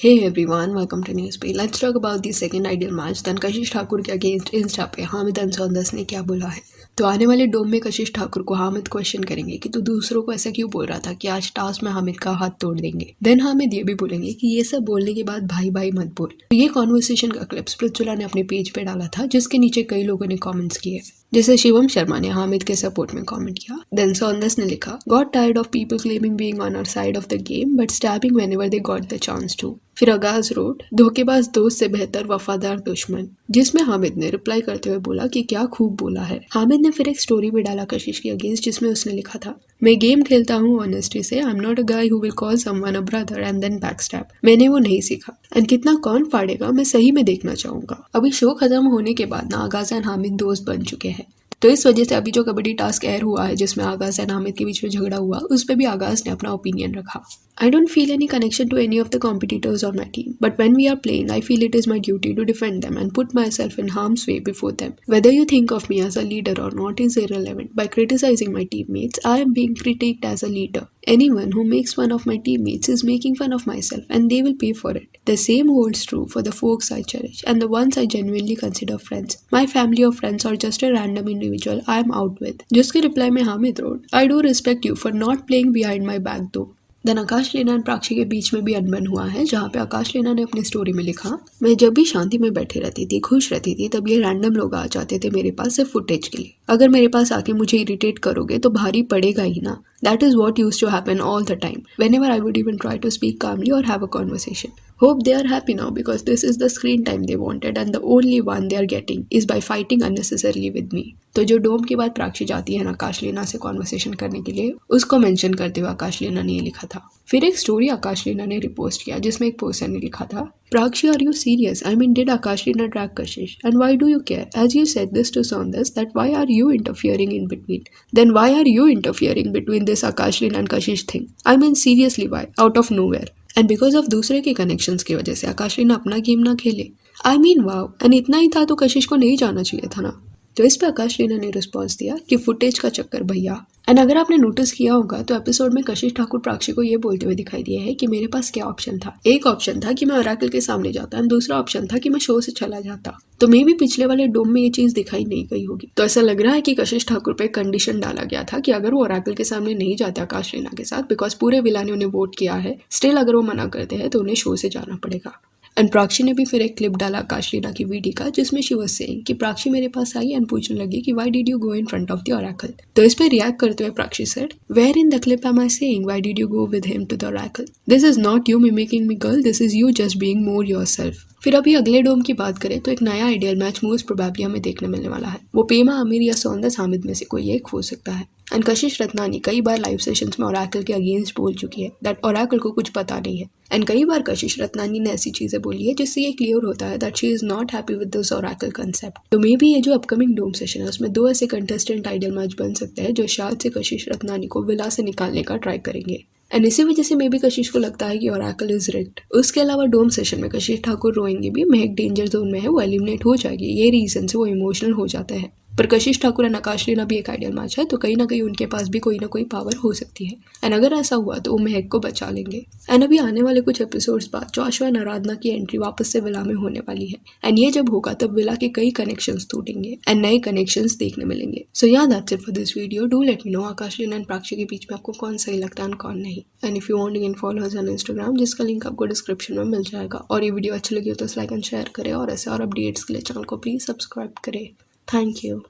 Hey everyone, welcome to Newspeak. Let's talk about the second ideal match. then कशिश ठाकुर के against Insta पे हामिद अंसोंदस ने क्या बोला है। तो आने वाले डोम में कशिश ठाकुर को हामिद क्वेश्चन करेंगे कि तू दूसरों को ऐसा क्यों बोल रहा था कि आज टास्क में हामिद का हाथ तोड़ देंगे। देन हामिद ये भी बोलेंगे कि ये सब बोलने के बाद भाई भाई मत बोल। तो ये कॉन्वर्सेशन का क्लिप स्प्रिचुला ने अपने पेज पे डाला था, जिसके नीचे कई लोगों ने कॉमेंट्स किए। जैसे शिवम शर्मा ने हामिद के सपोर्ट में कमेंट किया। देन सोंदस ने लिखा, got tired of people claiming being on our side of the game but stabbing whenever they got the chance to. फिर आगाज रोड, धोखेबाज दोस्त से बेहतर वफादार दुश्मन, जिसमें हामिद ने रिप्लाई करते हुए बोला कि क्या खूब बोला है। हामिद ने फिर एक स्टोरी भी डाला कशिश के अगेंस्ट, जिसमें उसने लिखा था, मैं गेम खेलता हूँ ऑनेस्टी से, I am not a guy who will call someone a brother and then backstab. मैंने वो नहीं सीखा एंड कितना कौन फाड़ेगा मैं सही में देखना चाहूंगा। अभी शो खत्म होने के बाद ना आगाज एंड हामिद दोस्त बन चुके हैं। तो इस वजह से अभी जो कबड्डी टास्क एयर हुआ है, जिसमें आगाज एंड हामिद के बीच में झगड़ा हुआ, उस पर भी आगाज ने अपना ओपिनियन रखा। I don't feel any connection to any of the competitors on my team, but when we are playing, I feel it is my duty to defend them and put myself in harm's way before them. Whether you think of me as a leader or not is irrelevant. By criticizing my teammates, I am being critiqued as a leader. Anyone who makes fun of my teammates is making fun of myself, and they will pay for it. The same holds true for the folks I cherish and the ones I genuinely consider friends. My family or friends are just a random individual I am out with. जिसके reply में Hamid wrote, I do respect you for not playing behind my back though. Then Akash Leena और प्राक्षी के बीच में भी अनबन हुआ है, जहाँ पे आकाश लीना ने अपनी स्टोरी में लिखा, मैं जब भी शांति में बैठी रहती थी, खुश रहती थी, तब ये रैंडम लोग आ जाते थे मेरे पास सिर्फ फुटेज के लिए। अगर मेरे पास आके मुझे इरिटेट करोगे तो भारी पड़ेगा ही ना। That is what used to happen all the time, whenever I would even try to speak calmly or have a conversation. Hope they are happy now because this is the screen time they wanted and the only one they are getting is by fighting unnecessarily with me. तो जो डोम के बाद प्राक्षी जाती है आकाश लीना से conversation करने के लिए, उसको मेंशन करते हुए आकाश लीना ने ये लिखा था। फिर एक स्टोरी आकाश लीना ने रिपोस्ट किया, जिसमें एक पर्सन ने लिखा था, Prakshi, are you serious? I mean, did Akash Lina drag Kashish? And why do you care? As you said this to Saunders, that why are you interfering in between? Then why are you interfering between this Akash Lina and Kashish thing? I mean, seriously, why? Out of nowhere. And because of दूसरे के connections की वजह से आकाश लीना अपना game ना खेले। I mean, wow. And इतना ही था तो कशिश को नहीं जाना चाहिए था ना। तो इस पे आकाश लीना ने रिस्पॉन्स दिया कि फुटेज का चक्कर भैया। एंड अगर आपने नोटिस किया होगा तो एपिसोड में कशिश ठाकुर प्राक्षी को ये बोलते हुए दिखाई दिया है कि मेरे पास क्या ऑप्शन था। एक ऑप्शन था कि मैं ओरेकल के सामने जाता एंड दूसरा ऑप्शन था कि मैं शो से चला जाता। तो मे भी पिछले वाले डोम में ये चीज दिखाई नहीं गई होगी। तो ऐसा लग रहा है कि कशिश ठाकुर पे कंडीशन डाला गया था कि अगर वो ओरेकल के सामने नहीं जाते आकाश लीना के साथ, बिकॉज पूरे विला ने उन्हें वोट किया है, स्टिल अगर वो मना करते हैं तो उन्हें शो से जाना पड़ेगा। एंड प्राक्षी ने भी फिर एक क्लिप डाला आकाश लीना की वीडियो का, जिसमें शी वाज सेइंग कि प्राक्षी मेरे पास आई एंड पूछने लगी कि why did you go in front of the oracle. तो इस पे रिएक्ट करते हुए Prakshi said, where in the clip am I saying why did you go with him to the oracle? This is not you mimicking me girl, this is you just being more yourself. फिर अभी अगले डोम की बात करें तो एक नया ideal match most probably हमें देखने मिलने वाला है। वो पेमा आमिर या सोंदस हामिद में से कोई एक हो सकता है। एंड कशिश रत्नानी कई बार लाइव सेशंस में ओरेकल के अगेंस्ट बोल चुकी है दैट ओरेकल को कुछ पता नहीं है। एंड कई बार कशिश रत्नानी ने ऐसी चीजें बोली है जिससे ये क्लियर होता है that she is not happy with this Oracle concept. तो मे बी ये जो अपकमिंग डोम सेशन है उसमें दो ऐसे कंटेस्टेंट आइडियल मैच बन सकते हैं जो शायद से कशिश रत्नानी को विला से निकालने का ट्राई करेंगे। एंड इसी वजह से मे बी कशिश को लगता है कि ओरेकल इज रिग्ड। उसके अलावा डोम सेशन में कशिश ठाकुर रोएंगे भी, महक डेंजर जोन में है, वो एलिमिनेट हो जाएगी, ये रीजन से वो इमोशनल हो जाते हैं। पर कशिश ठाकुर और आकाश लीना भी एक आइडियल मैच है, तो कहीं ना कहीं उनके पास भी कोई ना कोई पावर हो सकती है। एंड अगर ऐसा हुआ तो वो महक को बचा लेंगे। एंड अभी आने वाले कुछ एपिसोड्स बाद जोशुआ एंड आराधना की एंट्री वापस से विला में होने वाली है। एंड ये जब होगा तब विला के कई कनेक्शंस टूटेंगे एंड नए कनेक्शंस देखने मिलेंगे। So yeah that's it for this video. Do let me know Akash Leena and Prakshi के बीच में आपको कौन सही लगता है और कौन नहीं। And if you want to follow us on Instagram, जिसका लिंक आपको डिस्क्रिप्शन में मिल जाएगा। और ये वीडियो अच्छी लगी हो तो लाइक एंड शेयर करें, और ऐसे और अपडेट्स के लिए चैनल को प्लीज सब्सक्राइब करें। Thank you.